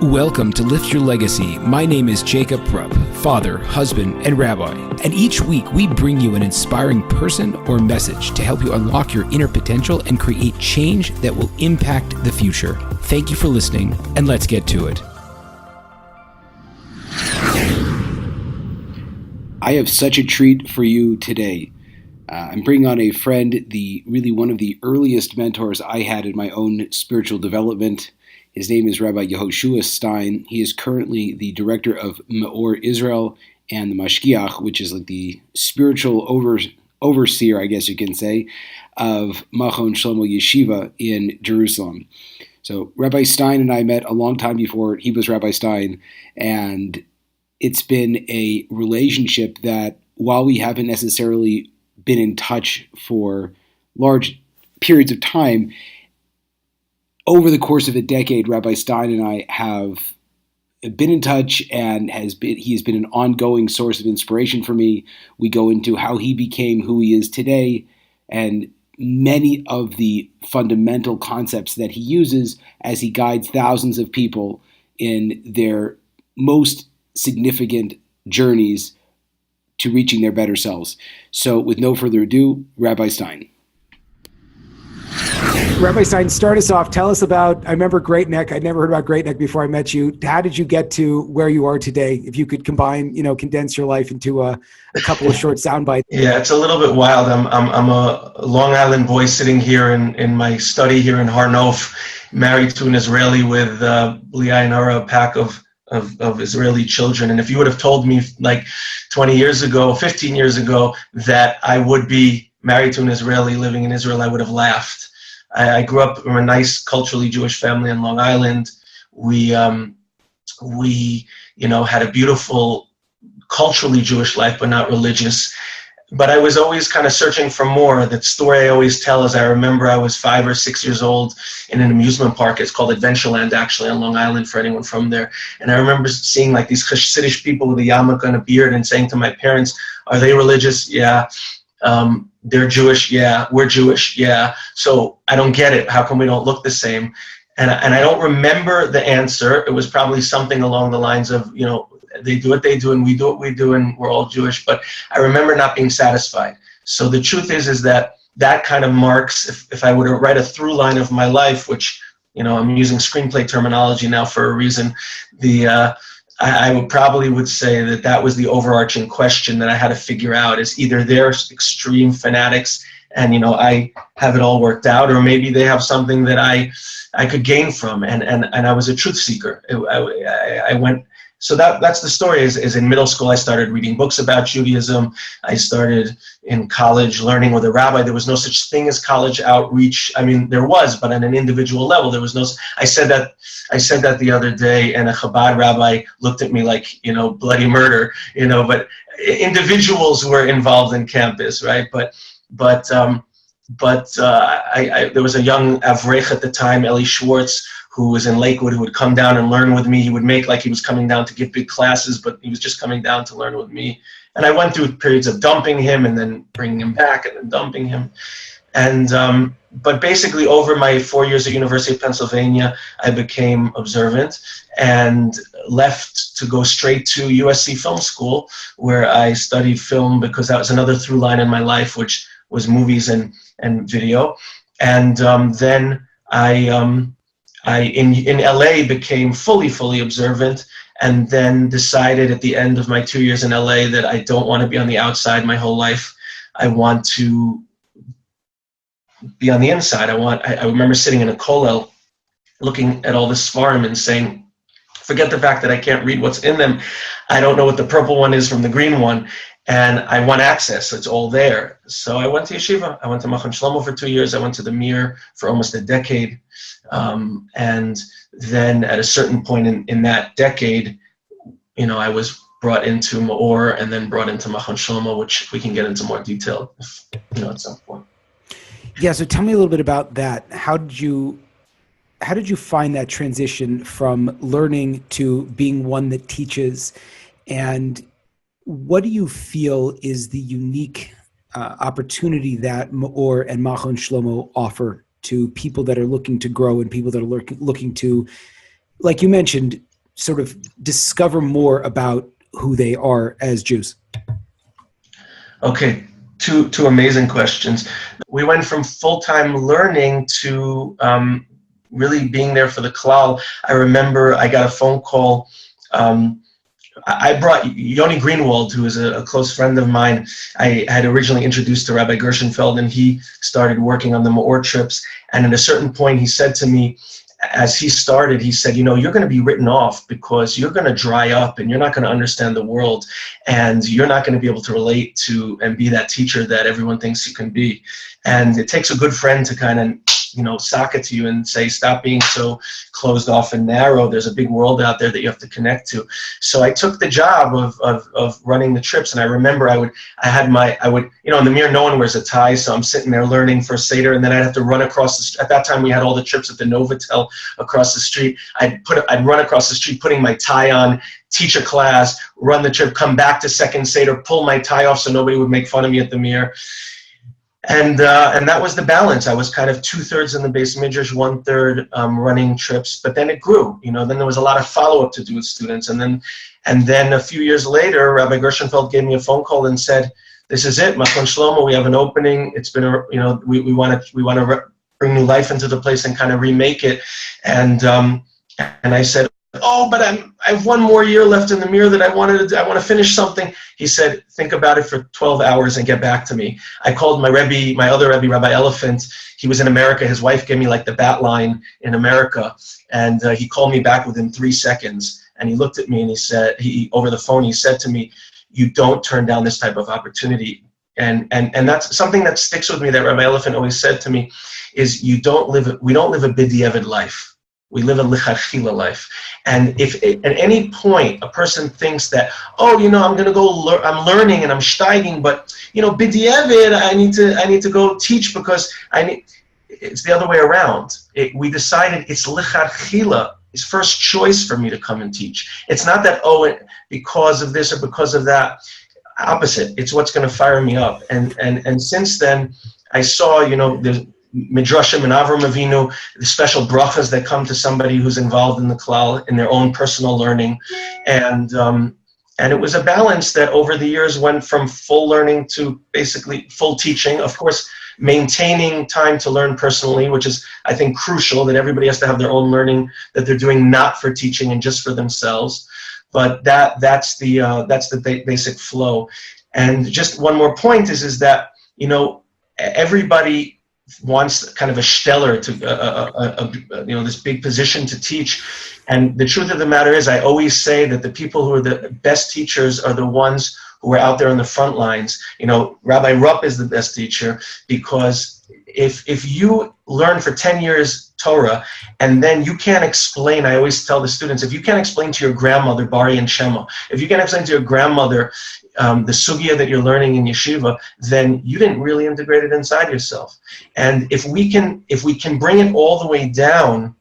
Welcome to Lift Your Legacy. My name is Jacob Rupp, father, husband, and rabbi. And each week we bring you an inspiring person or message to help you unlock your inner potential and create change that will impact the future. Thank you for listening, and let's get to it. I have such a treat for you today. I'm bringing on a friend, one of the earliest mentors I had in my own spiritual development. His name is Rabbi Yehoshua Styne. He is currently the director of Meor Israel and the Mashgiach, which is like the spiritual overseer, I guess you can say, of Machon Shlomo Yeshiva in Jerusalem. So Rabbi Styne and I met a long time before he was Rabbi Styne, and it's been a relationship that, while we haven't necessarily been in touch for large periods of time, over the course of a decade, Rabbi Styne and I have been in touch, and he has been an ongoing source of inspiration for me. We go into how he became who he is today and many of the fundamental concepts that he uses as he guides thousands of people in their most significant journeys to reaching their better selves. So with no further ado, Rabbi Styne. Rabbi Styne, start us off. Tell us about, I remember Great Neck. I'd never heard about Great Neck before I met you. How did you get to where you are today? If you could condense your life into a couple of short sound bites. Yeah, it's a little bit wild. I'm a Long Island boy sitting here in my study here in Har Nof, married to an Israeli with Bli Ayin Hara, a pack of Israeli children. And if you would have told me like 20 years ago, 15 years ago, that I would be married to an Israeli living in Israel, I would have laughed. I grew up in a nice culturally Jewish family in Long Island. We had a beautiful culturally Jewish life, but not religious. But I was always kind of searching for more. That story I always tell is I remember I was 5 or 6 years old in an amusement park. It's called Adventureland, actually, on Long Island, for anyone from there. And I remember seeing like these Hasidic people with a yarmulke and a beard and saying to my parents, "Are they religious?" "Yeah." "They're Jewish?" "Yeah." "We're Jewish?" "Yeah." "So I don't get it. How come we don't look the same?" And I don't remember the answer. It was probably something along the lines of, they do what they do and we do what we do and we're all Jewish. But I remember not being satisfied. So the truth is that kind of marks, if I were to write a through line of my life, which, I'm using screenplay terminology now for a reason, I would say that was the overarching question that I had to figure out, is either they're extreme fanatics and, I have it all worked out, or maybe they have something that I could gain from. And I was a truth seeker. I went, so that's the story is in middle school, I started reading books about Judaism. I started in college learning with a rabbi. There was no such thing as college outreach. I mean, there was, but on an individual level, there was no, I said that the other day, and a Chabad rabbi looked at me like, bloody murder, but individuals were involved in campus, right? But there was a young Avrech at the time, Eli Schwartz, who was in Lakewood, who would come down and learn with me. He would make like he was coming down to give big classes, but he was just coming down to learn with me. And I went through periods of dumping him and then bringing him back and then dumping him. And but basically over my 4 years at University of Pennsylvania, I became observant and left to go straight to USC Film School, where I studied film because that was another through line in my life, which was movies and video. And then I in LA became fully observant, and then decided at the end of my 2 years in LA that I don't want to be on the outside my whole life. I want to be on the inside. I remember sitting in a kollel looking at all this svarim and saying, forget the fact that I can't read what's in them. I don't know what the purple one is from the green one. And I want access. It's all there. So I went to Yeshiva. I went to Machon Shlomo for 2 years. I went to the Meor for almost a decade. And then at a certain point in that decade, I was brought into Meor and then brought into Machon Shlomo, which we can get into more detail at some point. Yeah. So tell me a little bit about that. How did you find that transition from learning to being one that teaches, and what do you feel is the unique opportunity that Meor and Machon Shlomo offer to people that are looking to grow and people that are looking to, like you mentioned, sort of discover more about who they are as Jews? Okay, two amazing questions. We went from full-time learning to really being there for the klal. I remember I got a phone call. I brought Yoni Greenwald, who is a close friend of mine. I had originally introduced to Rabbi Gershenfeld, and he started working on the Meor trips. And at a certain point, he said to me, as he started, he said, you're going to be written off because you're going to dry up and you're not going to understand the world, and you're not going to be able to relate to and be that teacher that everyone thinks you can be. And it takes a good friend to kind of sock it to you and say, stop being so closed off and narrow. There's a big world out there that you have to connect to. So I took the job of running the trips. And I remember I would, in the Meor, no one wears a tie. So I'm sitting there learning for Seder, and then I'd have to run across at that time we had all the trips at the Novotel across the street. I'd run across the street, putting my tie on, teach a class, run the trip, come back to second Seder, pull my tie off so nobody would make fun of me at the Meor. And that was the balance. I was kind of 2/3 in the Beis Midrash, 1/3 running trips. But then it grew. Then there was a lot of follow-up to do with students. And then a few years later, Rabbi Gershenfeld gave me a phone call and said, "This is it, Machon Shlomo. We have an opening. It's been we want to bring new life into the place and kind of remake it." And I said, "Oh, but I have one more year left in the Meor that I want to finish something." He said, "Think about it for 12 hours and get back to me." I called my other Rebbe, Rabbi Elephant. He was in America. His wife gave me like the bat line in America. And he called me back within 3 seconds. And he looked at me and he said, over the phone, he said to me, "You don't turn down this type of opportunity." And that's something that sticks with me that Rabbi Elephant always said to me is we don't live a b'diavad life. We live a lichatchila life. And if at any point a person thinks that, I'm going to go, I'm learning and I'm steiging, but b'diavad, I need to go teach because it's the other way around. We decided it's lichatchila, it's first choice for me to come and teach. It's not that, because of this or because of that. Opposite. It's what's going to fire me up. And since then, I saw, there's Midrashim and Avram Avinu, the special brachas that come to somebody who's involved in the klal in their own personal learning, and it was a balance that over the years went from full learning to basically full teaching. Of course, maintaining time to learn personally, which is I think crucial. That everybody has to have their own learning that they're doing not for teaching and just for themselves. But that's the basic flow. And just one more point is that everybody wants kind of a stellar to this big position to teach, and the truth of the matter is I always say that the people who are the best teachers are the ones who are out there on the front lines. Rabbi Rupp is the best teacher because if you learn for 10 years Torah and then you can't explain, I always tell the students, if you can't explain to your grandmother Bari and Shema, if you can't explain to your grandmother the sugya that you're learning in yeshiva, then you didn't really integrate it inside yourself. And if we can bring it all the way down,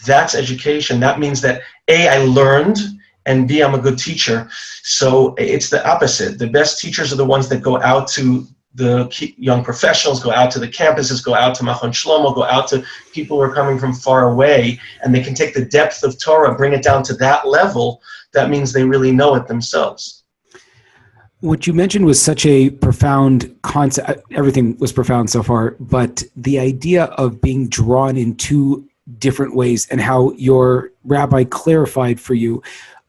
that's education. That means that A, I learned, and B, I'm a good teacher. So it's the opposite. The best teachers are the ones that go out to the young professionals, go out to the campuses, go out to Machon Shlomo, go out to people who are coming from far away, and they can take the depth of Torah, bring it down to that level. That means they really know it themselves. What you mentioned was such a profound concept. Everything was profound so far, but the idea of being drawn in two different ways and how your rabbi clarified for you.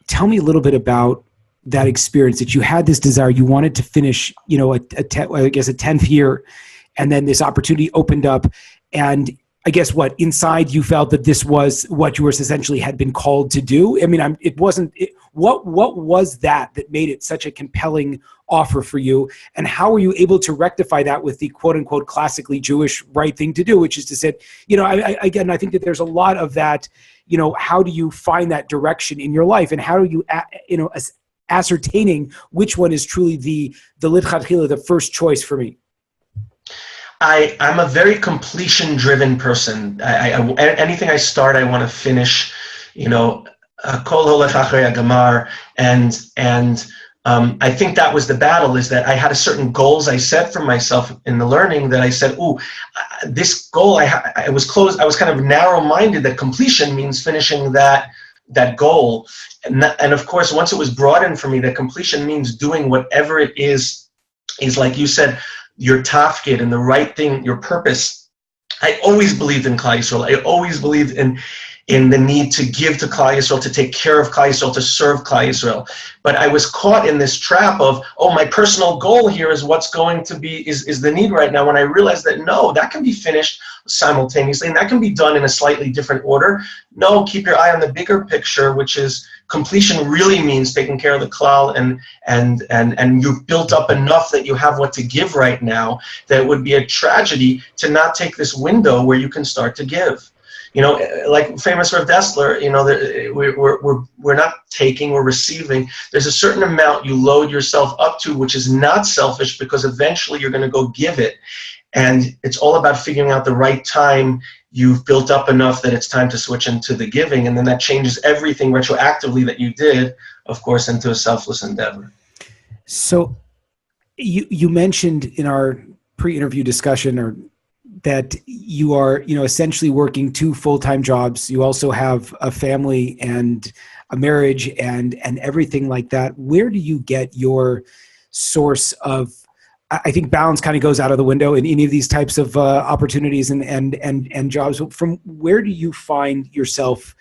Tell me a little bit about that experience, that you had this desire, you wanted to finish, a 10th year, and then this opportunity opened up, and I guess inside you felt that this was what you were essentially had been called to do. I mean, what was that made it such a compelling offer for you, and how were you able to rectify that with the quote unquote classically Jewish right thing to do, which is to say, I think that there's a lot of that, how do you find that direction in your life, and how do you, ascertaining which one is truly the lichatchila, the first choice for me? I'm a very completion-driven person. Anything I start, I want to finish. Kol holech achrei hagamar, and I think that was the battle. Is that I had a certain goals I set for myself in the learning that I said, this goal I was closed. I was kind of narrow-minded. That completion means finishing that that goal. And of course, once it was broadened for me, that completion means doing whatever it is like you said, your tafkid and the right thing, your purpose. I always believed in Klal Yisrael. I always believed in the need to give to Klal Yisrael, to take care of Klal Yisrael, to serve Klal Yisrael. But I was caught in this trap of, oh, my personal goal here is what's going to be, is the need right now, when I realized that, no, that can be finished simultaneously, and that can be done in a slightly different order. No, keep your eye on the bigger picture, which is completion really means taking care of the Klal, and you've built up enough that you have what to give right now, that it would be a tragedy to not take this window where you can start to give. You know, like famous Rav Dessler, you know, we're not taking, we're receiving. There's a certain amount you load yourself up to, which is not selfish, because eventually you're going to go give it. And it's all about figuring out the right time you've built up enough that it's time to switch into the giving. And then that changes everything retroactively that you did, of course, into a selfless endeavor. So you mentioned in our pre-interview discussion that you are, essentially working 2 full-time jobs. You also have a family and a marriage and everything like that. Where do you get your source of, I think balance kind of goes out of the window in any of these types of opportunities and jobs. From where do you find yourself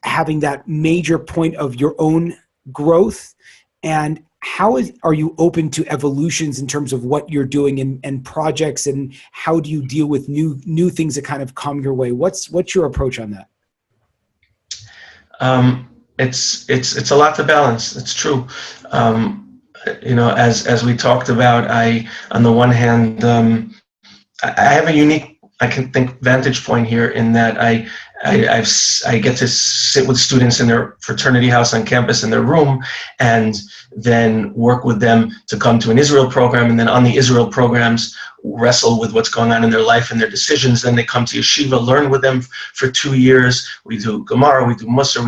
having that major point of your own growth, and how are you open to evolutions in terms of what you're doing and projects, and how do you deal with new things that kind of come your way? What's your approach on that? It's a lot to balance. It's true. As we talked about, on the one hand, I have a unique, I can think, vantage point here in that I get to sit with students in their fraternity house on campus in their room, and then work with them to come to an Israel program, and then on the Israel programs wrestle with what's going on in their life and their decisions. Then they come to Yeshiva, learn with them for 2 years. We do Gemara, we do Musar,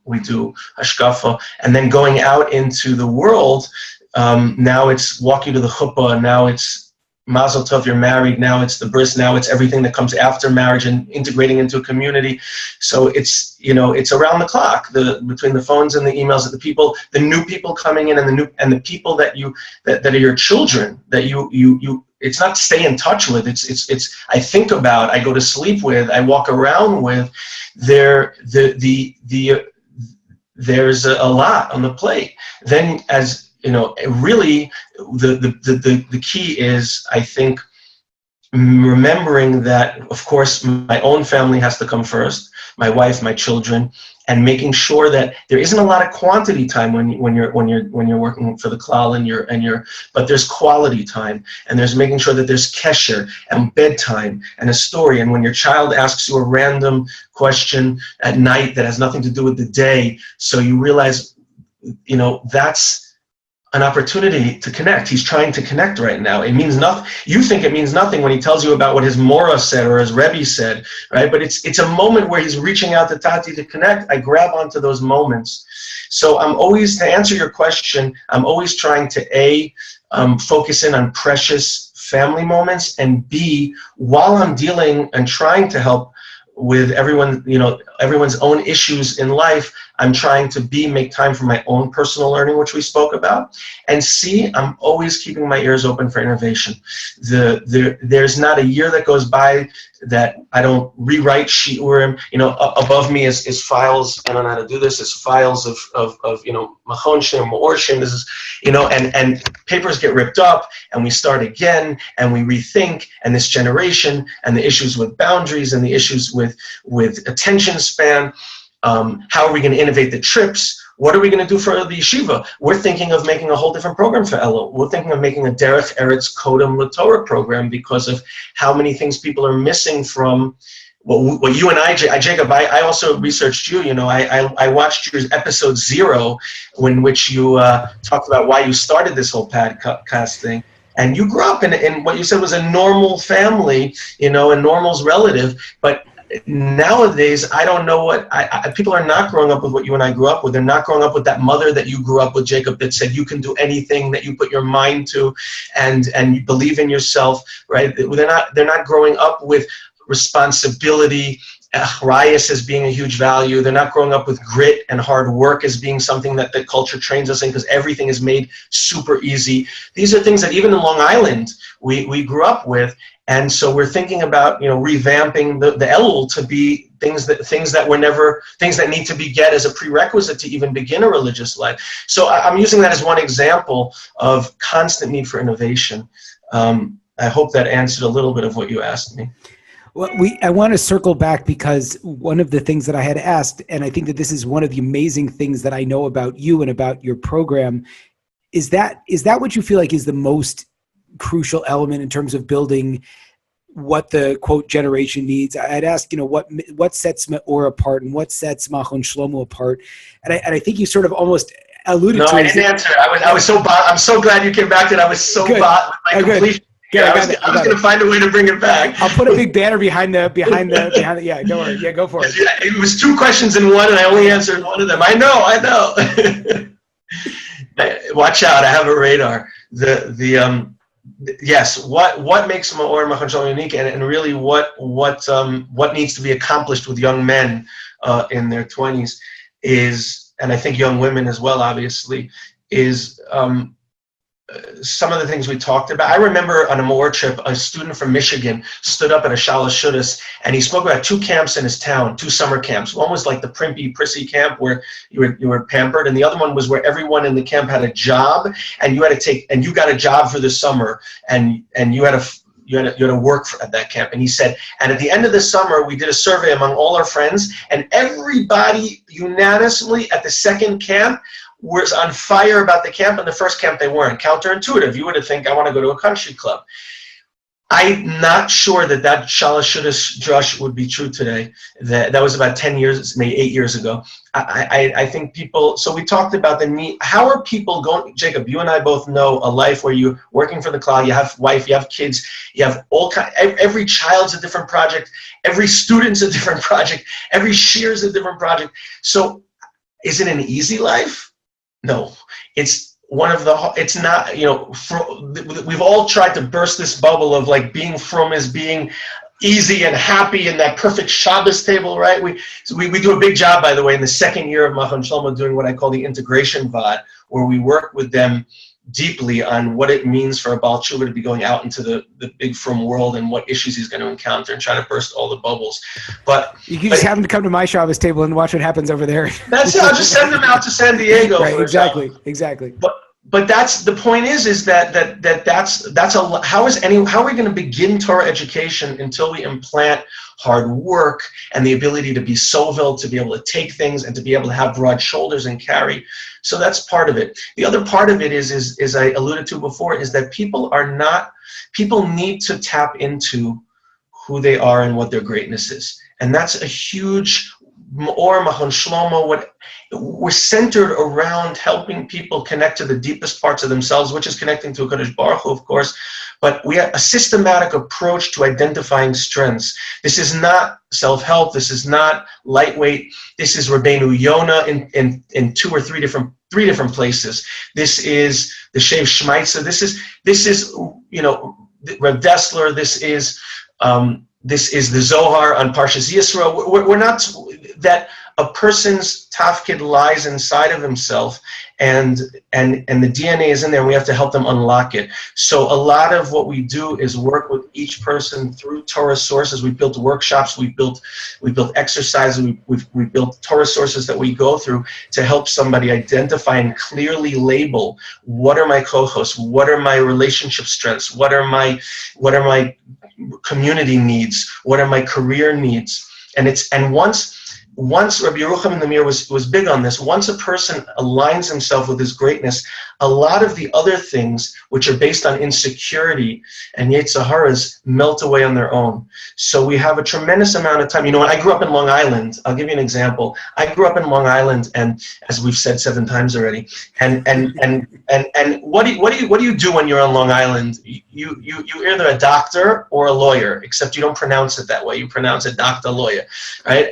we do Hashkafa, and then going out into the world. Now it's walk you to the chuppah, now it's Mazel Tov, you're married, now it's the bris, now it's everything that comes after marriage and integrating into a community. So it's around the clock, between the phones and the emails of the people, the new people coming in, and the people that are your children, that you it's not stay in touch with, it's I think about, I go to sleep with, I walk around with. There's a lot on the plate. Then, as really the key is, I think, remembering that, of course, my own family has to come first, my wife, my children, and making sure that there isn't a lot of quantity time when you're working for the klal, but there's quality time, and there's making sure that there's kesher and bedtime and a story. And when your child asks you a random question at night that has nothing to do with the day, so you realize, that's an opportunity to connect. He's trying to connect right now. It means nothing. You think it means nothing when he tells you about what his Mora said or his Rebbe said, right? But it's a moment where he's reaching out to Tati to connect. I grab onto those moments. So I'm always, to answer your question, I'm always trying to focus in on precious family moments, and B, while I'm dealing and trying to help with everyone, everyone's own issues in life, I'm trying to make time for my own personal learning, which we spoke about. And C, I'm always keeping my ears open for innovation. There's not a year that goes by that I don't rewrite shiurim. Above me is files. I don't know how to do this. Is files of Machon Shem, Meor Shem. This is, and papers get ripped up, and we start again, and we rethink. And this generation, and the issues with boundaries, and the issues with attention span. How are we going to innovate the trips? What are we going to do for the yeshiva? We're thinking of making a whole different program for Elo. We're thinking of making a Derech Eretz Kodem LaTorah program, because of how many things people are missing from what you and I, Jacob, I also researched you. I watched your episode 0, in which you talked about why you started this whole podcast thing. And you grew up in what you said was a normal family, and normal's relative, but nowadays, I don't know what people are not growing up with what you and I grew up with. They're not growing up with that mother that you grew up with, Jacob, that said you can do anything that you put your mind to, and you believe in yourself, right? They're not growing up with responsibility achrayus as being a huge value. They're not growing up with grit and hard work as being something that the culture trains us in, because everything is made super easy. These are things that even in Long Island we grew up with, and so we're thinking about revamping the Elul to be things that need to be get as a prerequisite to even begin a religious life. So I'm using that as one example of constant need for innovation. I hope that answered a little bit of what you asked me. Well, I want to circle back, because one of the things that I had asked, and I think that this is one of the amazing things that I know about you and about your program, is that what you feel like is the most crucial element in terms of building what the quote generation needs? I'd ask, what sets Meor apart and what sets Machon Shlomo apart, and I think you sort of almost alluded to. No, I didn't answer. I'm so glad you came back to it. I was so bought with my completion. Yeah, I was going to find a way to bring it back. I'll put a big banner behind the. Yeah, don't worry. Yeah, go for it. It was 2 questions in one, and I only answered one of them. I know. Watch out! I have a radar. Yes. What makes Meor and Machon Shlomo unique, and really what needs to be accomplished with young men in their 20s is, and I think young women as well, obviously, is. Some of the things we talked about. I remember on a Meor trip, a student from Michigan stood up at a Shalosh Shudas, and he spoke about 2 camps in his town, 2 summer camps. One was like the primpy, prissy camp where you were pampered, and the other one was where everyone in the camp had a job, and you got a job for the summer, and you had to work at that camp. And he said, and at the end of the summer, we did a survey among all our friends, and everybody unanimously at the second camp was on fire about the camp, and the first camp they weren't. Counterintuitive. You would think, I want to go to a country club. I'm not sure that Shalosh Shudas drush would be true today. That was about 10 years, maybe 8 years ago. I think people, so we talked about the need. How are people going, Jacob, you and I both know a life where you're working for the cloud, you have wife, you have kids, you have every child's a different project, every student's a different project, every shear's a different project. So is it an easy life? No, it's not, we've all tried to burst this bubble of like being frum is being easy and happy and that perfect Shabbos table, right? We do a big job, by the way, in the second year of Machon Shlomo doing what I call the integration VOD, where we work with them deeply on what it means for a Baal Tshuva to be going out into the big frum world and what issues he's going to encounter and try to burst all the bubbles. But you can just have him to come to my Shabbos table and watch what happens over there. That's it. I'll just send them out to San Diego. Right, exactly. But that's the point is that's how are we going to begin Torah education until we implant hard work and the ability to be sovel, to be able to take things and to be able to have broad shoulders and carry. So that's part of it. The other part of it is I alluded to before, is that people need to tap into who they are and what their greatness is. And that's a huge Meor, Machon Shlomo, we're centered around helping people connect to the deepest parts of themselves, which is connecting to HaKadosh Baruch Hu, of course, but we have a systematic approach to identifying strengths. This is not self-help, this is not lightweight, this is Rabbeinu Yonah in 2 or 3 different places. This is the Shev Shmaitza, this is Rav Dessler, this is the Zohar on Parshas Yisro. We're not that a person's tafkid lies inside of himself, and the DNA is in there, and we have to help them unlock it. So a lot of what we do is work with each person through Torah sources. We built workshops, we built exercises, we built Torah sources that we go through to help somebody identify and clearly label what are my kochos, what are my relationship strengths, what are my community needs, what are my career needs, and once Rabbi Yehoshua Styne was big on this, once a person aligns himself with his greatness, a lot of the other things which are based on insecurity and Yetzer Haras melt away on their own. So we have a tremendous amount of time. When I grew up in Long Island, I'll give you an example. I grew up in Long Island, and as we've said 7 times already, and what do you do when you're on Long Island? You're either a doctor or a lawyer, except you don't pronounce it that way. You pronounce it doctor, lawyer, right?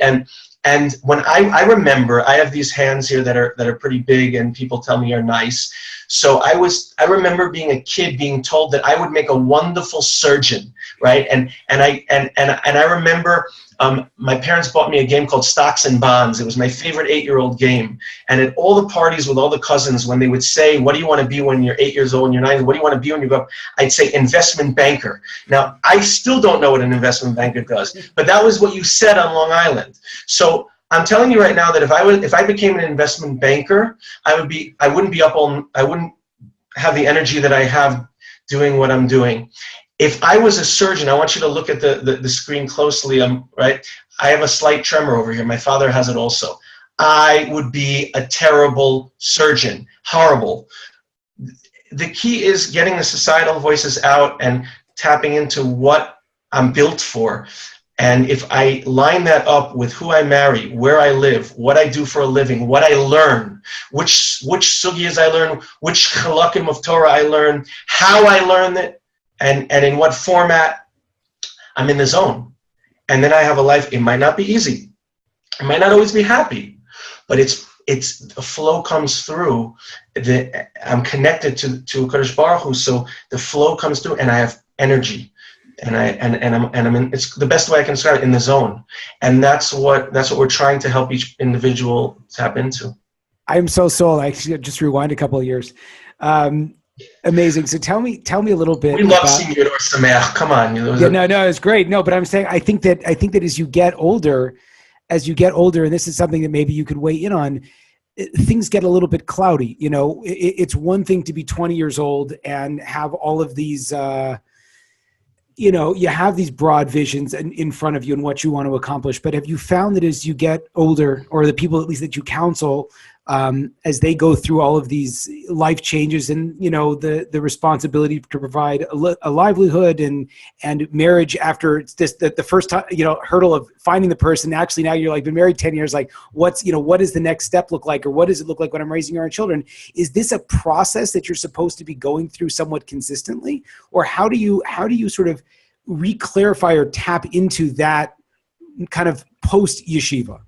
And when I remember, I have these hands here that are pretty big, and people tell me are nice. So I remember being a kid being told that I would make a wonderful surgeon, right? And I remember my parents bought me a game called Stocks and Bonds. It was my favorite 8-year-old game. And at all the parties with all the cousins, when they would say, what do you want to be when you're 8 years old and you're 9? What do you want to be when you grow up? I'd say investment banker. Now, I still don't know what an investment banker does, but that was what you said on Long Island. So I'm telling you right now that if I became an investment banker, I wouldn't have the energy that I have doing what I'm doing. If I was a surgeon, I want you to look at the screen closely, right? I have a slight tremor over here. My father has it also. I would be a terrible surgeon, horrible. The key is getting the societal voices out and tapping into what I'm built for. And if I line that up with who I marry, where I live, what I do for a living, what I learn, which sugiyas I learn, which halakim of Torah I learn, how I learn it, and in what format, I'm in the zone. And then I have a life. It might not be easy. It might not always be happy, but it's the flow comes through. I'm connected to Kadosh Baruch Hu, so the flow comes through, and I have energy, and I'm in. It's the best way I can describe it, in the zone, and that's what we're trying to help each individual tap into. I'm so sold. I just rewind a couple of years. Amazing. So tell me a little bit. We love seeing you at Or Sameach. Come on. No, it's great. No, but I'm saying I think that as you get older, and this is something that maybe you could weigh in on, things get a little bit cloudy. You know, it's one thing to be 20 years old and have all of these, you have these broad visions in front of you and what you want to accomplish. But have you found that as you get older, or the people at least that you counsel, as they go through all of these life changes and, the responsibility to provide a livelihood and marriage after the first time, hurdle of finding the person, actually now you're like been married 10 years, like what does the next step look like? Or what does it look like when I'm raising your own children? Is this a process that you're supposed to be going through somewhat consistently? Or how do you sort of re-clarify or tap into that kind of post-yeshiva?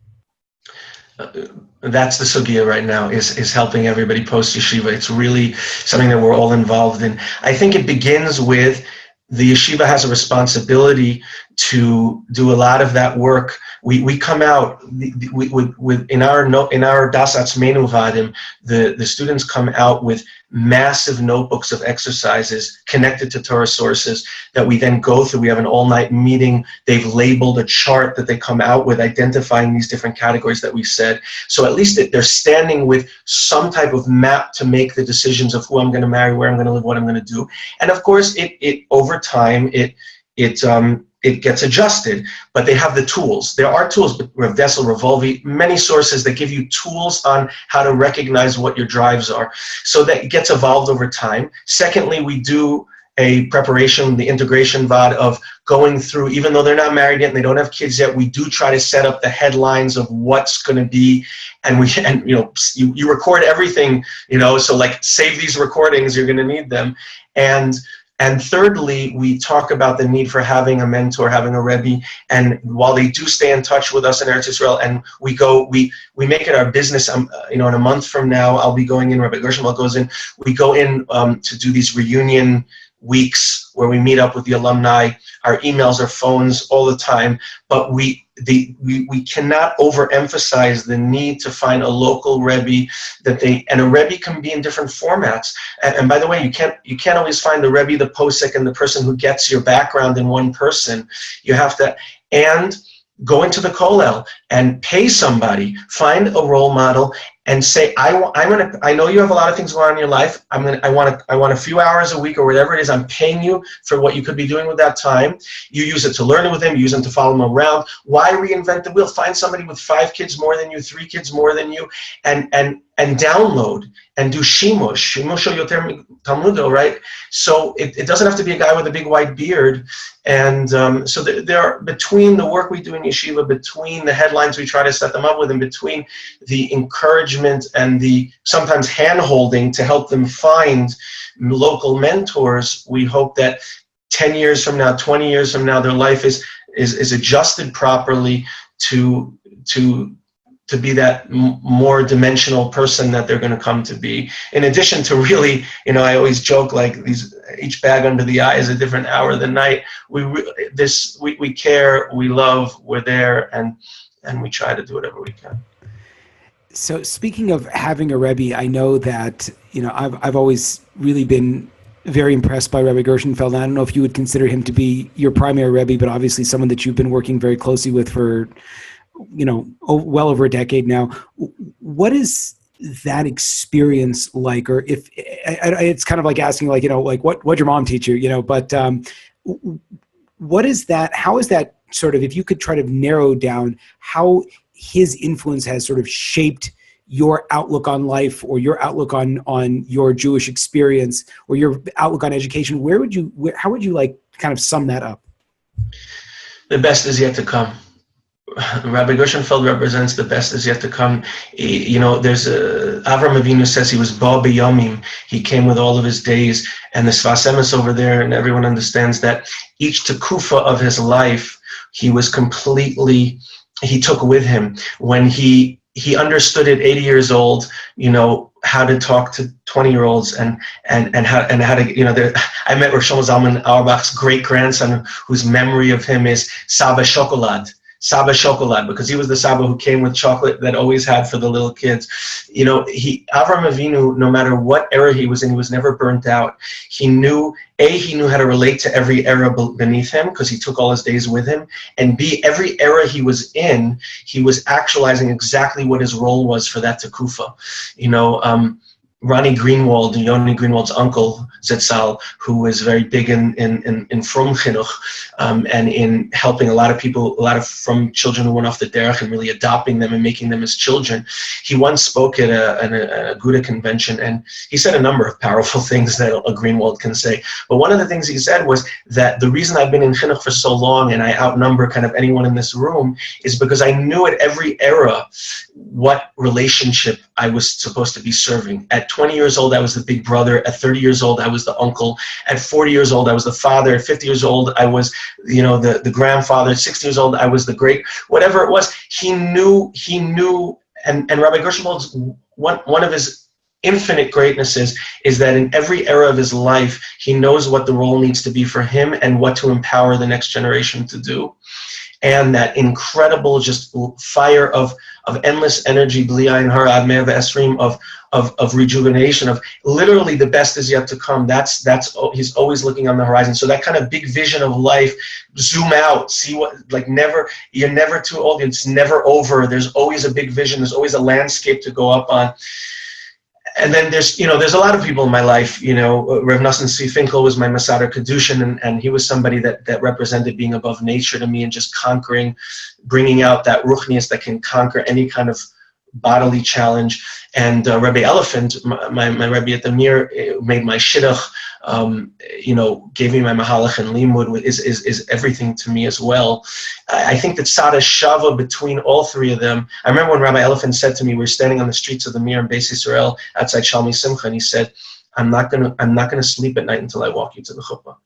That's the sugya right now, is helping everybody post yeshiva. It's really something that we're all involved in. I think it begins with the yeshiva has a responsibility to do a lot of that work. We come out in our Das Atzmeinu Vadim, the students come out with massive notebooks of exercises connected to Torah sources that we then go through. We have an all-night meeting. They've labeled a chart that they come out with, identifying these different categories that we said. So at least they're standing with some type of map to make the decisions of who I'm going to marry, where I'm going to live, what I'm going to do. And of course, it over time, it gets adjusted, but they have the tools. There are tools, but Rav Dessel, Revolvi, many sources that give you tools on how to recognize what your drives are. So that gets evolved over time. Secondly, we do a preparation, the integration VOD of going through, even though they're not married yet and they don't have kids yet, we do try to set up the headlines of what's going to be, and you record everything, so like save these recordings, you're going to need them. And thirdly, we talk about the need for having a mentor, having a Rebbe, and while they do stay in touch with us in Eretz Yisrael, and we make it our business. In a month from now, I'll be going in. Rabbi Gershom goes in. We go in to do these reunion weeks where we meet up with the alumni. Our emails, our phones, all the time. But we cannot overemphasize the need to find a local Rebbe and a Rebbe can be in different formats. And by the way, you can't always find the Rebbe, the posek, and the person who gets your background in one person. You have to, and go into the kollel and pay somebody, find a role model, and say, I know you have a lot of things going on in your life. I want a few hours a week or whatever it is. I'm paying you for what you could be doing with that time. You use it to learn it with him. You use him to follow him around. Why reinvent the wheel? Find somebody with 5 kids more than you, 3 kids more than you, and download and do shimush yoter talmudo, right? So it doesn't have to be a guy with a big white beard. And so there are, between the work we do in yeshiva, between the headlines we try to set them up with, and between the encouragement and the sometimes hand-holding to help them find local mentors, we hope that 10 years from now, 20 years from now, their life is adjusted properly to to be that more dimensional person that they're going to come to be. In addition to really, I always joke like each bag under the eye is a different hour of the night. We care, we love, we're there, and we try to do whatever we can. So speaking of having a Rebbe, I know that, I've always really been very impressed by Rabbi Gershenfeld. I don't know if you would consider him to be your primary Rebbe, but obviously someone that you've been working very closely with for, well over a decade now. What is that experience like? Or if it's kind of like asking, what'd your mom teach you? But what is that? How is that sort of, if you could try to narrow down how his influence has sort of shaped your outlook on life, or your outlook on your Jewish experience, or your outlook on education, how would you kind of sum that up? The best is yet to come. Rabbi Gershenfeld represents the best is yet to come. There's Avram Avinu says he was Ba B'Yamim. He came with all of his days, and the Sfas Emes over there, and everyone understands that each tekufa of his life, he took with him. When he understood at 80 years old, how to talk to 20-year-olds and how to, I met Rosh Shlomo Zalman Auerbach's great grandson, whose memory of him is Saba Chocolate, because he was the Saba who came with chocolate that always had for the little kids. Avram Avinu, no matter what era he was in, he was never burnt out. He knew how to relate to every era beneath him, because he took all his days with him, and B, every era he was in, he was actualizing exactly what his role was for that tekufa. Ronnie Greenwald, Yoni Greenwald's uncle, Zetzal, who was very big in Frum Chinuch, and in helping a lot of Frum children who went off the derech and really adopting them and making them as children. He once spoke at a Gouda convention, and he said a number of powerful things that a Greenwald can say. But one of the things he said was that the reason I've been in Chinuch for so long, and I outnumber kind of anyone in this room, is because I knew at every era what relationship I was supposed to be serving. At 20 years old, I was the big brother. At 30 years old, I was the uncle. At 40 years old, I was the father. At 50 years old, I was, the grandfather. At 60 years old, I was the great, whatever it was. He knew, and Rabbi Gershenfeld's, one of his infinite greatnesses is that in every era of his life, he knows what the role needs to be for him and what to empower the next generation to do. And that incredible just fire of endless energy, of rejuvenation, of literally the best is yet to come. That's he's always looking on the horizon. So that kind of big vision of life, zoom out, see what, you're never too old, it's never over. There's always a big vision, there's always a landscape to go up on. And then there's a lot of people in my life, Rev Nosson Tzvi Finkel was my Masader Kedushin, and he was somebody that represented being above nature to me and just conquering, bringing out that ruchnius that can conquer any kind of bodily challenge. And Rebbe Elephant, my Rebbe at the Meor, made my shidduch, gave me my mahalach and limud, is everything to me as well. I think that Sada Shava between all three of them. I remember when Rabbi Elephant said to me, we were standing on the streets of the Meor in Beis Yisrael outside Shalmi Simcha, and he said, I'm not gonna sleep at night until I walk you to the chuppah.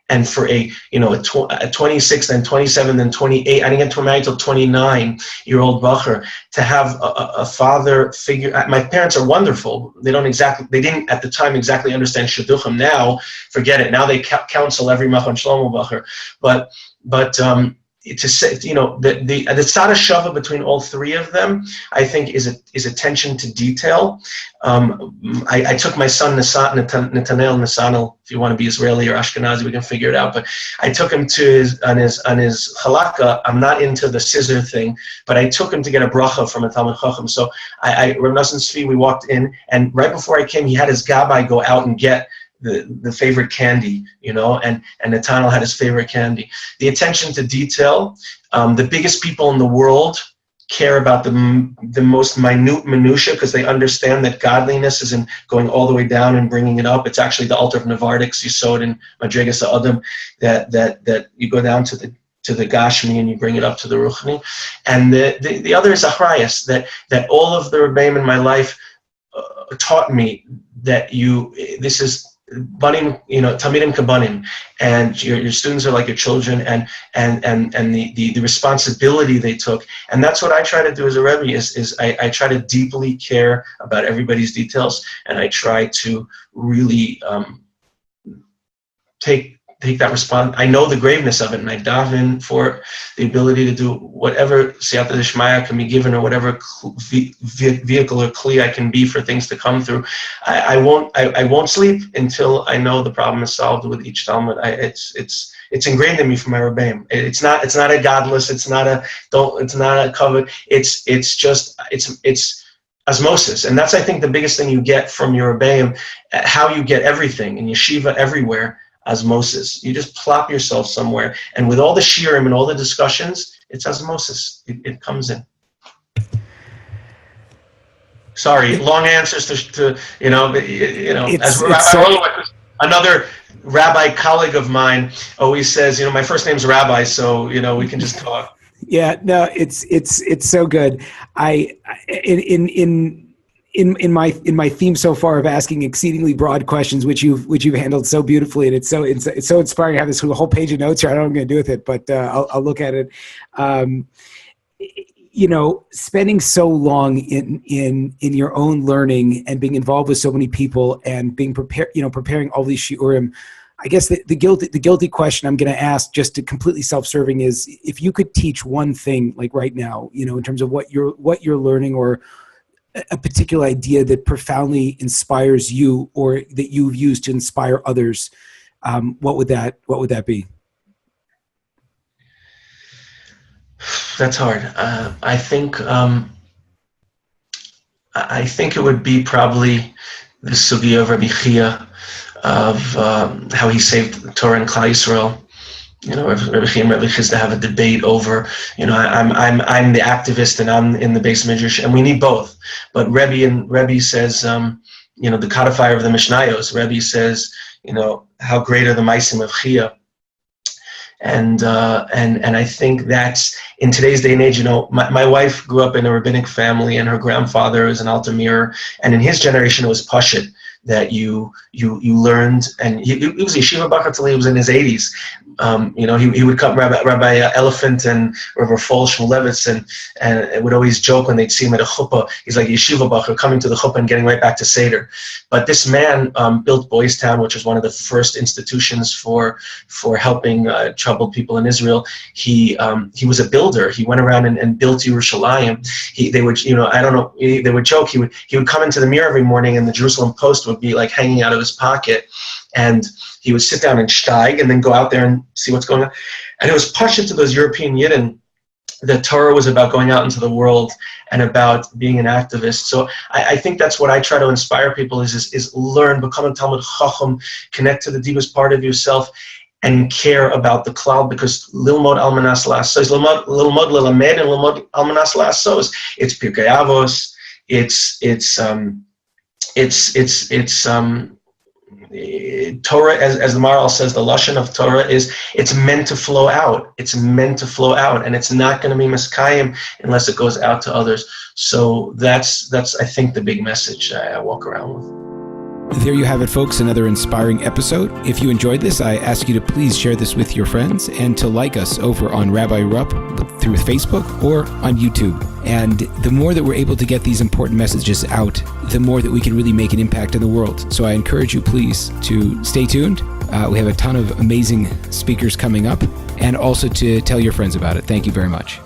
And for a 26, then 27, then 28, I didn't get to marry until 29-year-old bacher, to have a father figure. My parents are wonderful. They didn't at the time exactly understand shidduchim. Now, forget it. Now they counsel every Machon Shlomo bacher. But to say, the tzad shava between all three of them, I think is attention to detail. I took my son Nathanael Nasanel. If you want to be Israeli or Ashkenazi, we can figure it out. But I took him on his halakha. I'm not into the scissor thing, but I took him to get a bracha from a Talmid Chacham. So Rav Nosson Tzvi, we walked in, and right before I came, he had his gabbai go out and get the favorite candy, and Nathanael had his favorite candy. The attention to detail. The biggest people in the world care about the most minute minutia, because they understand that godliness isn't going all the way down and bringing it up. It's actually the altar of Nevardix. You saw it in Madrigas Adam, that you go down to the Gashmi and you bring it up to the Ruchni. And the other is Achrayas, that all of the Rebbeim in my life taught me that banim, talmidim kabanim, and your students are like your children, and the responsibility they took, and that's what I try to do as a Rebbe. Is I try to deeply care about everybody's details, and I try to really take that response. I know the graveness of it, and I daven for the ability to do whatever siyata d'shmaya can be given, or whatever vehicle or kli I can be for things to come through. I won't sleep until I know the problem is solved with each Talmud. It's ingrained in me from my Rebbeim. It's not a godless. It's not a covet. It's osmosis, and that's, I think, the biggest thing you get from your Rebbeim. How you get everything in yeshiva everywhere. Osmosis. You just plop yourself somewhere, and with all the shiurim and all the discussions, it's osmosis. It comes in. Sorry, long answers to as another rabbi colleague of mine always says, my first name's Rabbi, so we can just talk. Yeah, no, it's so good. In my theme so far of asking exceedingly broad questions, which you've handled so beautifully, and it's so inspiring to have this whole page of notes here. I don't know what I'm going to do with it, but I'll look at it. Spending so long in your own learning and being involved with so many people and being preparing all these shiurim. I guess the guilty question I'm going to ask, just to completely self-serving, is if you could teach one thing, like right now, in terms of what you're learning, or a particular idea that profoundly inspires you, or that you've used to inspire others, what would that be? That's hard. I think it would be probably the sugya of Rabbi Chia, of how he saved the Torah and Klal Yisrael. Rabbi Chia and Rabbi Chisda have a debate over, I'm the activist and I'm in the Beis Midrash, and we need both. But Rebbe says, the codifier of the Mishnayos, Rebbe says, how great are the Maisim of Chia. And I think that's, in today's day and age, my wife grew up in a rabbinic family, and her grandfather is an Alter Meor, and in his generation it was Pashut, that you learned, and he was a yeshiva bachar till he was in his 80s. He would come, Rabbi Elephant and Rabbi Fol Shmulevitz, and would always joke when they'd see him at a chuppah. He's like yeshiva bachar coming to the chuppah and getting right back to Seder. But this man built Boys Town, which was one of the first institutions for helping troubled people in Israel. He was a builder. He went around and built Yerushalayim. They would joke. He would come into the Meor every morning, and the Jerusalem Post would be like hanging out of his pocket, and he would sit down and steig and then go out there and see what's going on. And it was pashut to those European Yidden that Torah was about going out into the world and about being an activist. So I think that's what I try to inspire people is learn, become a Talmud Chacham, connect to the deepest part of yourself, and care about the cloud, because lilmod almanas la'asos, lilmod lilamed, and lilmod almanas la'asos. It's Pirkei Avos. It's Torah, as the Maharal says, the lashon of Torah is, it's meant to flow out. It's meant to flow out, and it's not going to be miskayim unless it goes out to others. So that's I think the big message I walk around with. There you have it, folks, another inspiring episode. If you enjoyed this, I ask you to please share this with your friends, and to like us over on Rabbi Rupp through Facebook or on YouTube. And the more that we're able to get these important messages out, the more that we can really make an impact in the world. So I encourage you, please, to stay tuned. We have a ton of amazing speakers coming up, and also to tell your friends about it. Thank you very much.